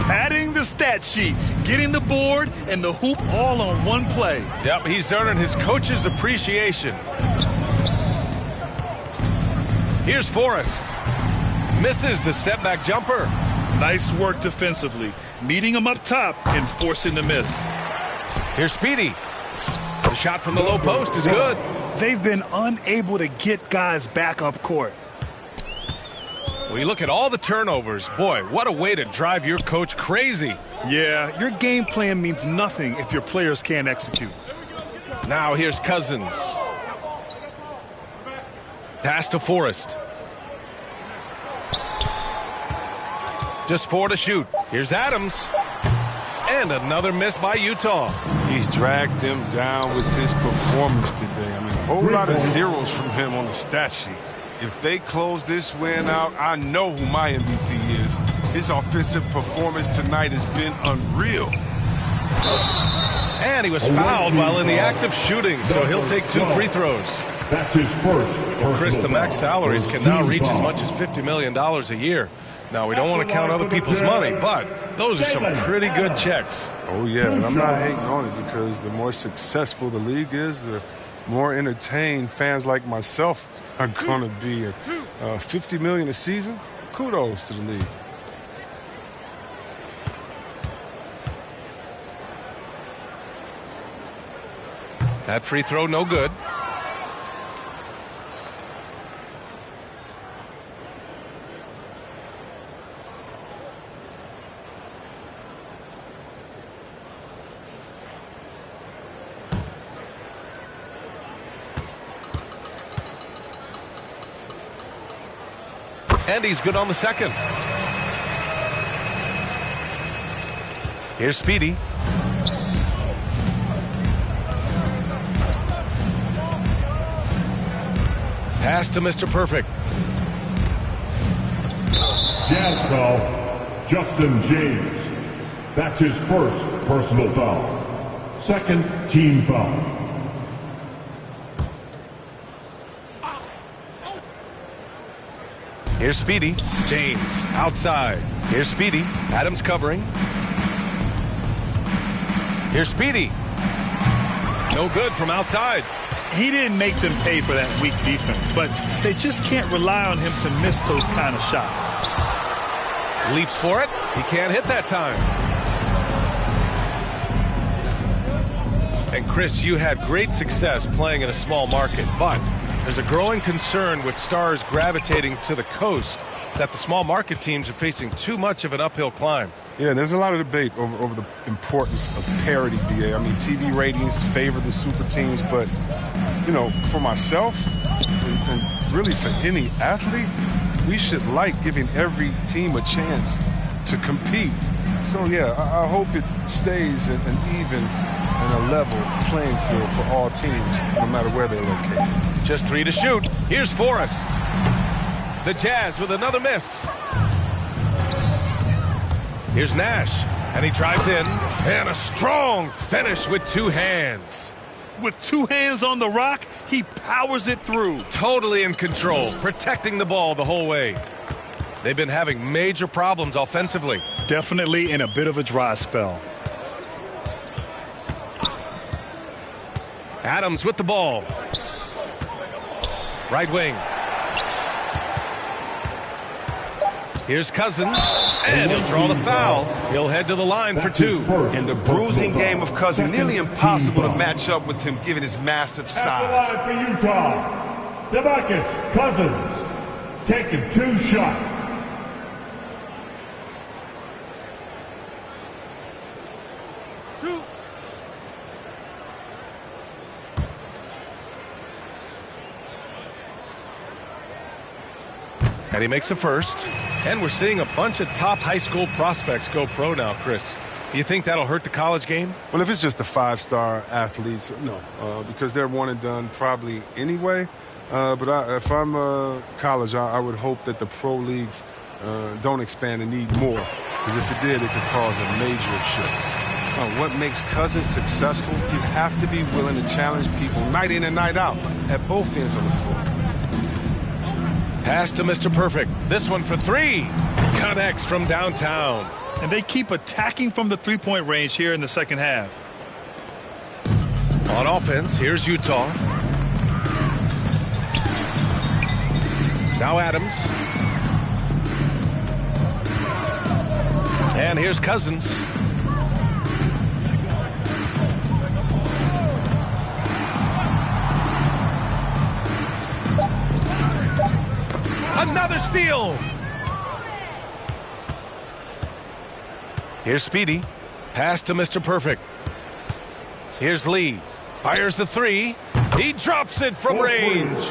Padding the stat sheet, getting the board and the hoop all on one play. Yep, he's earning his coach's appreciation. Here's Forrest. Misses the step-back jumper. Nice work defensively, meeting him up top and forcing the miss. Here's Speedy. The shot from the low post is good. They've been unable to get guys back up court. When you look at all the turnovers, boy, what a way to drive your coach crazy. Yeah, your game plan means nothing if your players can't execute. Now here's Cousins. Pass to Forrest. Just 4 to shoot. Here's Adams. And another miss by Utah. He's dragged them down with his performance today. I mean, a whole lot of zeros from him on the stat sheet. If they close this win out, I know who my MVP is. His offensive performance tonight has been unreal. And he was fouled while in the act of shooting, so he'll take 2 free throws. That's his first. Chris, the max salaries can now reach as much as $50 million a year. Now, we don't want to count other people's money, but those are some pretty good checks. Oh, yeah, and I'm not hating on it because the more successful the league is, the more entertained fans like myself are going to be. $50 million a season, kudos to the league. That free throw, no good. And he's good on the second. Here's Speedy. Pass to Mr. Perfect. Jazz foul, Justin James. That's his first personal foul. Second team foul. Here's Speedy. James outside. Here's Speedy. Adams covering. Here's Speedy. No good from outside. He didn't make them pay for that weak defense, but they just can't rely on him to miss those kind of shots. Leaps for it. He can't hit that time. And Chris, you had great success playing in a small market, but there's a growing concern with stars gravitating to the coast that the small market teams are facing too much of an uphill climb. Yeah, there's a lot of debate over the importance of parity, BA. I mean, TV ratings favor the super teams, but, you know, for myself and really for any athlete, we should like giving every team a chance to compete. So, yeah, I hope it stays an even and a level playing field for all teams, no matter where they're located. Just 3 to shoot. Here's Forrest. The Jazz with another miss. Here's Nash, and he drives in, and a strong finish with 2 hands. With 2 hands on the rock, he powers it through. Totally in control, protecting the ball the whole way. They've been having major problems offensively. Definitely in a bit of a dry spell. Adams with the ball. Right wing. Here's Cousins, and he'll draw the foul. He'll head to the line for 2. In the bruising game of Cousins, nearly impossible to match up with him given his massive size. At the line for Utah, DeMarcus Cousins, taking 2 shots. And he makes a first. And we're seeing a bunch of top high school prospects go pro now, Chris. Do you think that'll hurt the college game? Well, if it's just the 5-star athletes, no. Because they're one and done probably anyway. But if I'm college, I would hope that the pro leagues don't expand and need more. Because if it did, it could cause a major shift. What makes Cousins successful, you have to be willing to challenge people night in and night out at both ends of the floor. Pass to Mr. Perfect. This one for three. Connects from downtown. And they keep attacking from the three-point range here in the second half. On offense, here's Utah. Now Adams. And here's Cousins. Another steal. Here's Speedy. Pass to Mr. Perfect. Here's Lee. Fires the three. He drops it from range.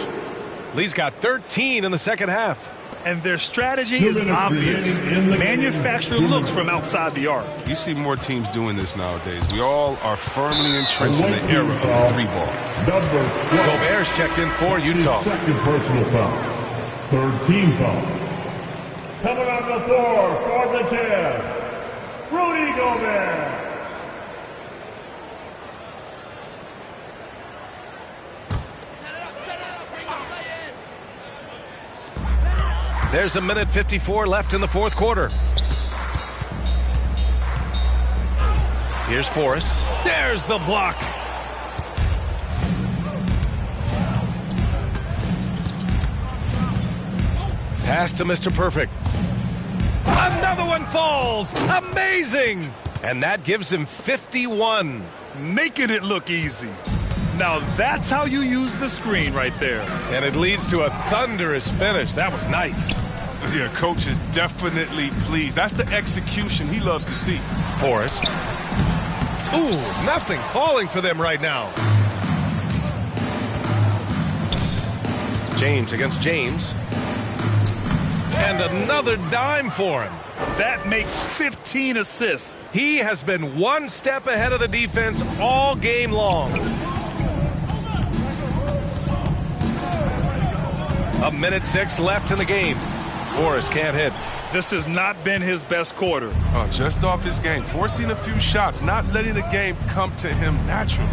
Lee's got 13 in the second half. And their strategy is obvious. Manufacture looks from outside the arc. You see more teams doing this nowadays. We all are firmly entrenched in the era of the three ball. Gobert's checked in for Utah. Second personal foul. Third team foul. Coming on the floor for the Jazz, Rudy Gobert. There's a minute 54 left in the fourth quarter. Here's Forrest. There's the block. Pass to Mr. Perfect. Another one falls. Amazing. And that gives him 51. Making it look easy. Now that's how you use the screen right there. And it leads to a thunderous finish. That was nice. Yeah, coach is definitely pleased. That's the execution he loves to see. Forrest. Ooh, nothing falling for them right now. James against James. And another dime for him. That makes 15 assists. He has been one step ahead of the defense all game long. A minute 6 left in the game. Forrest can't hit. This has not been his best quarter. Just off his game. Forcing a few shots, not letting the game come to him naturally.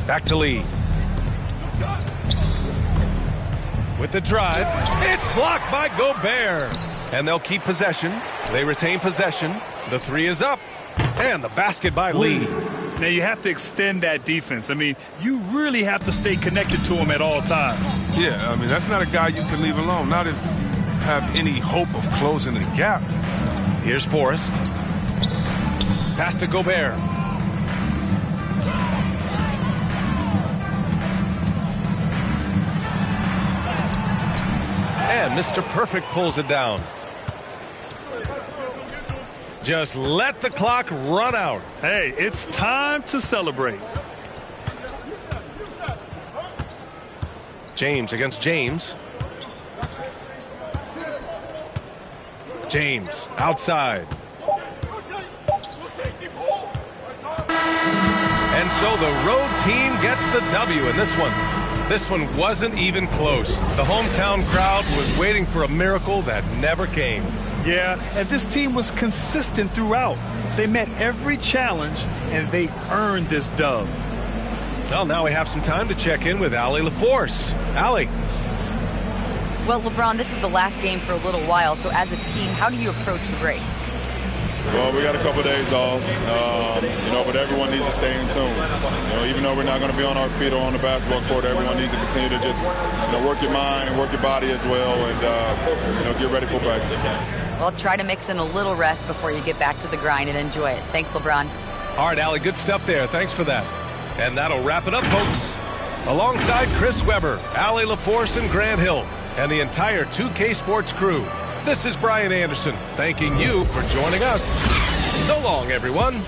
Back to Lee. With the drive. It's blocked by Gobert. And they'll keep possession. They retain possession. The three is up. And the basket by Lee. Now you have to extend that defense. I mean, you really have to stay connected to him at all times. Yeah, I mean, that's not a guy you can leave alone. Not if you have any hope of closing the gap. Here's Forrest. Pass to Gobert. And Mr. Perfect pulls it down. Just let the clock run out. Hey, it's time to celebrate. James against James. James outside. And so the road team gets the W in this one. This one wasn't even close. The hometown crowd was waiting for a miracle that never came. Yeah, and this team was consistent throughout. They met every challenge, and they earned this dub. Well, now we have some time to check in with Allie LaForce. Allie. Well, LeBron, this is the last game for a little while, so as a team, how do you approach the break? Well, we got a couple days off, but everyone needs to stay in tune. Even though we're not going to be on our feet or on the basketball court, everyone needs to continue to just work your mind, work your body as well, and get ready for practice. Well, try to mix in a little rest before you get back to the grind and enjoy it. Thanks, LeBron. All right, Allie, good stuff there. Thanks for that. And that'll wrap it up, folks. Alongside Chris Webber, Allie LaForce, and Grant Hill, and the entire 2K Sports crew, this is Brian Anderson, thanking you for joining us. So long, everyone.